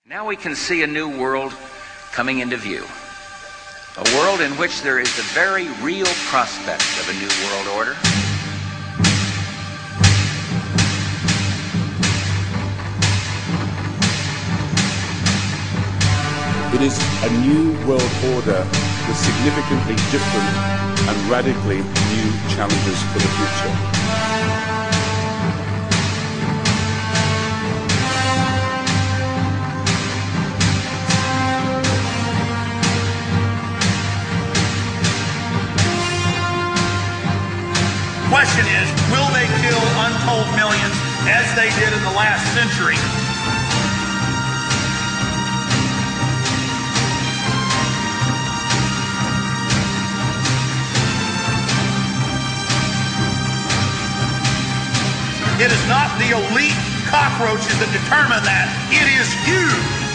Now we can see a new world coming into view. A world in which there is a very real prospect of a new world order. It is a new world order with significantly different and radically new challenges for the future. Question is, will they kill untold millions as they did in the last century? It is not the elite cockroaches that determine that. It is you.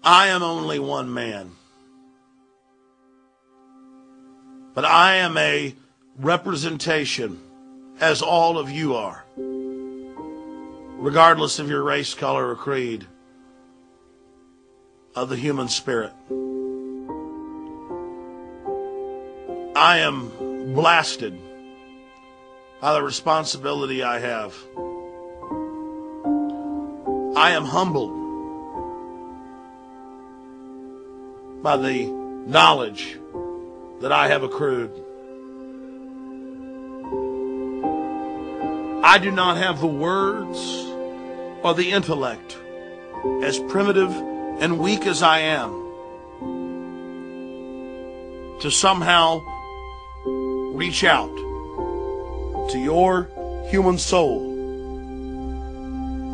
I am only one man, but I am a representation, as all of you are, regardless of your race, color, or creed, of the human spirit. I am blasted by the responsibility I have. I am humbled by the knowledge that I have accrued. I do not have the words or the intellect, as primitive and weak as I am, to somehow reach out to your human soul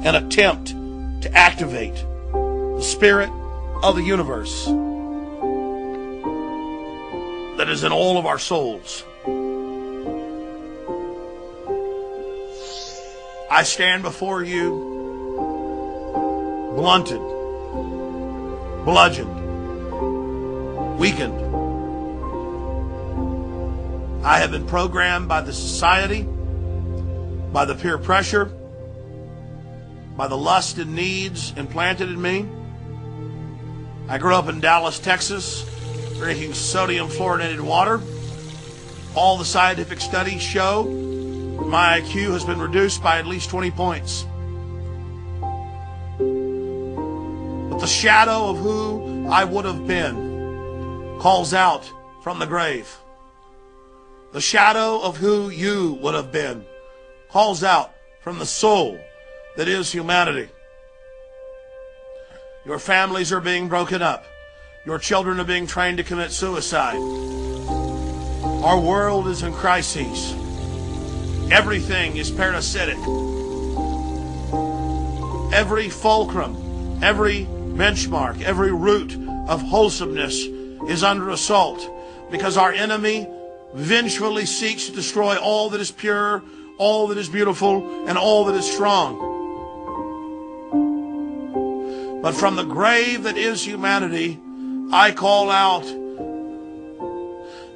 and attempt to activate the spirit of the universe that is in all of our souls. I stand before you blunted, bludgeoned, weakened. I have been programmed by the society, by the peer pressure, by the lust and needs implanted in me. I grew up in Dallas, Texas, drinking sodium fluorinated water. All the scientific studies show my IQ has been reduced by at least 20 points. But the shadow of who I would have been calls out from the grave. The shadow of who you would have been calls out from the soul that is humanity. Your families are being broken up. Your children are being trained to commit suicide. Our world is in crises. Everything is parasitic. Every fulcrum, every benchmark, every root of wholesomeness is under assault because our enemy vengefully seeks to destroy all that is pure, all that is beautiful, and all that is strong. But from the grave that is humanity, I call out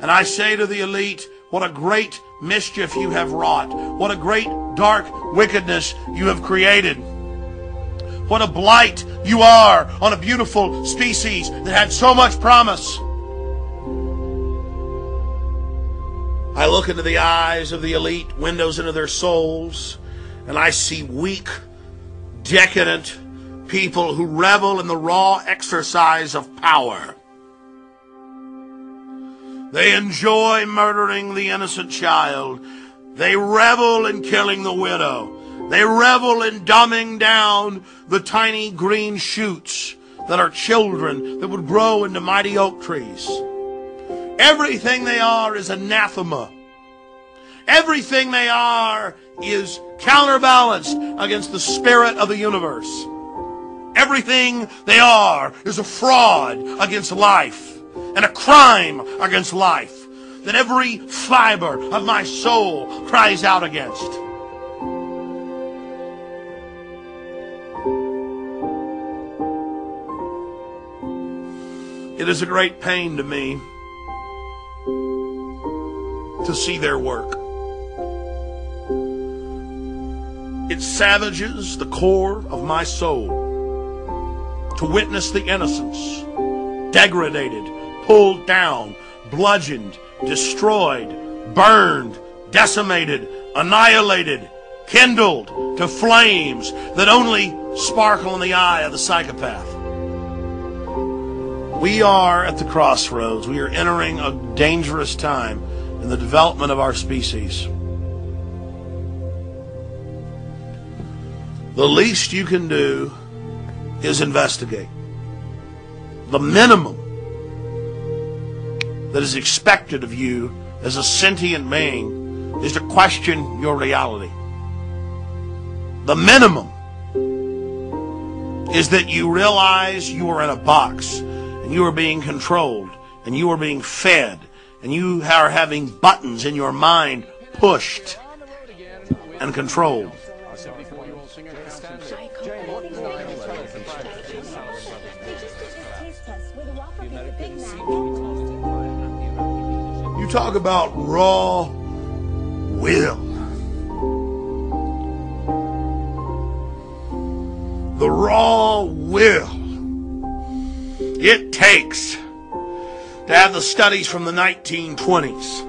and I say to the elite, what a great mischief you have wrought. What a great dark wickedness you have created. What a blight you are on a beautiful species that had so much promise. I look into the eyes of the elite, windows into their souls, and I see weak, decadent people who revel in the raw exercise of power. They enjoy murdering the innocent child. They revel in killing the widow. They revel in dumbing down the tiny green shoots that are children that would grow into mighty oak trees. Everything they are is anathema. Everything they are is counterbalanced against the spirit of the universe. Everything they are is a fraud against life and a crime against life that every fiber of my soul cries out against. It is a great pain to me to see their work. It savages the core of my soul to witness the innocents degraded, pulled down, bludgeoned, destroyed, burned, decimated, annihilated, kindled to flames that only sparkle in the eye of the psychopath. We are at the crossroads. We are entering a dangerous time in the development of our species. The least you can do is investigate. The minimum that is expected of you as a sentient being is to question your reality. The minimum is that you realize you are in a box and you are being controlled and you are being fed and you are having buttons in your mind pushed and controlled. You talk about raw will. The raw will it takes to have the studies from the 1920s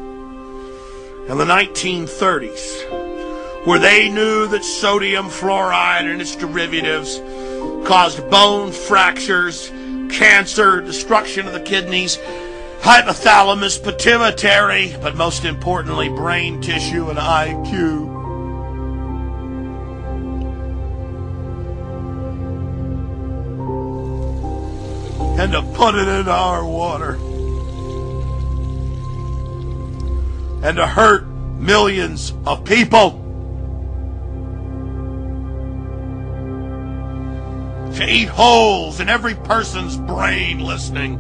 and the 1930s where they knew that sodium fluoride and its derivatives caused bone fractures, cancer, destruction of the kidneys, hypothalamus, pituitary, but most importantly, brain tissue and IQ. And to put it in our water. And to hurt millions of people. To eat holes in every person's brain listening.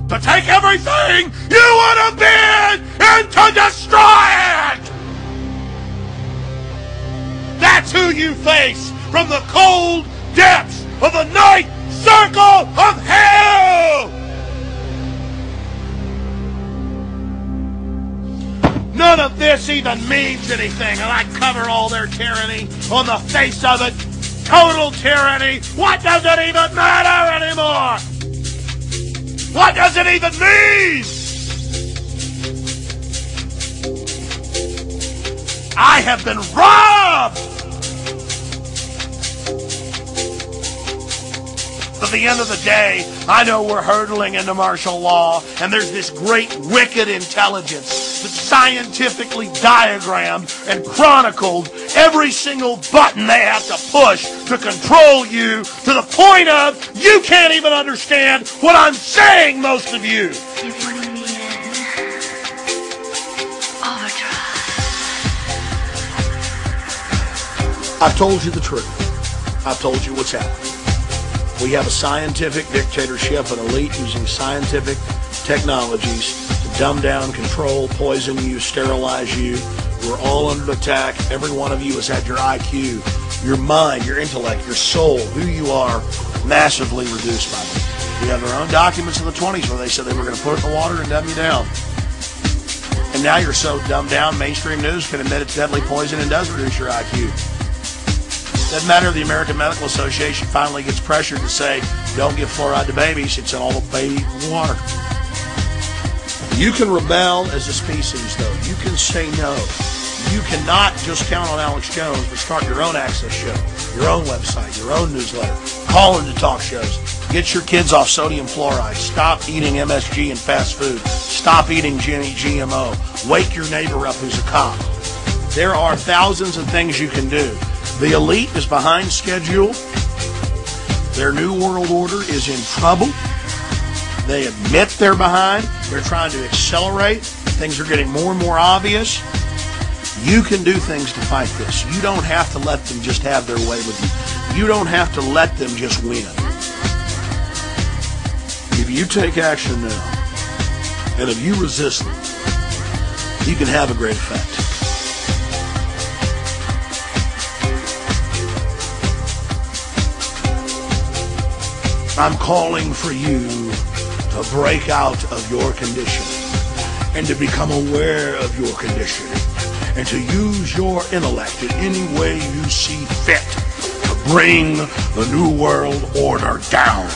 To take everything you would have been and to destroy it! That's who you face from the cold depths of the night circle of hell! None of this even means anything, and I cover all their tyranny on the face of it. Total tyranny. What does it even matter anymore? What does it even mean? I have been robbed. At the end of the day, I know we're hurtling into martial law, and there's this great wicked intelligence that scientifically diagrammed and chronicled every single button they have to push to control you to the point of you can't even understand what I'm saying, most of you. You're putting me in overdrive. I've told you the truth. I've told you what's happening. We have a scientific dictatorship, an elite using scientific technologies to dumb down, control, poison you, sterilize you. We're all under attack. Every one of you has had your IQ, your mind, your intellect, your soul, who you are, massively reduced by them. We have our own documents in the 20s where they said they were going to put it in the water and dumb you down. And now you're so dumbed down, mainstream news can admit it's deadly poison and does reduce your IQ. Doesn't matter if the American Medical Association finally gets pressured to say, don't give fluoride to babies, it's in all the baby water. You can rebel as a species, though. You can say no. You cannot just count on Alex Jones, but start your own access show, your own website, your own newsletter. Call into talk shows. Get your kids off sodium fluoride. Stop eating MSG and fast food. Stop eating GMO. Wake your neighbor up who's a cop. There are thousands of things you can do. The elite is behind schedule. Their new world order is in trouble. They admit they're behind. They're trying to accelerate. Things are getting more and more obvious. You can do things to fight this. You don't have to let them just have their way with you. You don't have to let them just win. If you take action now, and if you resist them, you can have a great effect. I'm calling for you to break out of your condition and to become aware of your condition and to use your intellect in any way you see fit to bring the New World Order down.